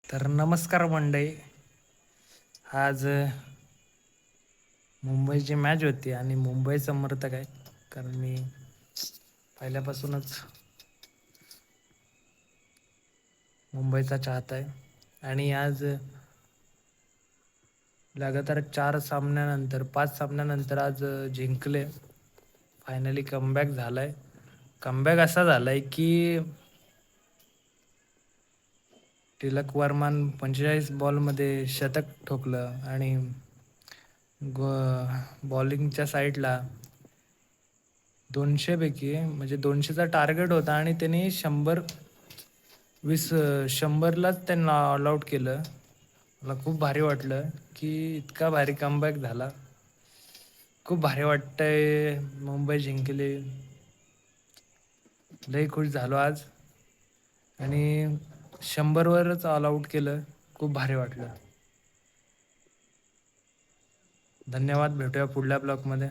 तर नमस्कार मंडळी. आज मुंबईची मॅच होती आणि मुंबई समर्थक आहे, कारण मी पहिल्यापासूनच मुंबईचा चाहता आहे. आणि आज लगातार 4 सामन्यानंतर 5 सामन्यानंतर आज जिंकले. फायनली कमबॅक झालाय. कमबॅक असा झालाय की तिलक वर्मान 45 बॉलमध्ये शतक ठोकलं आणि बॉलिंगच्या साईडला 200 पैकी म्हणजे 200चा टार्गेट होता आणि त्यांनी 100लाच त्यांना ऑल आऊट केलं. मला खूप भारी वाटलं की इतका भारी कमबॅक झाला. खूप भारी वाटतंय. मुंबई जिंकली. लई खुश झालो आज आणि 100वरच ऑल आऊट केलं. खूप भारी वाटलं. धन्यवाद. भेटूया पुढल्या ब्लॉगमध्ये.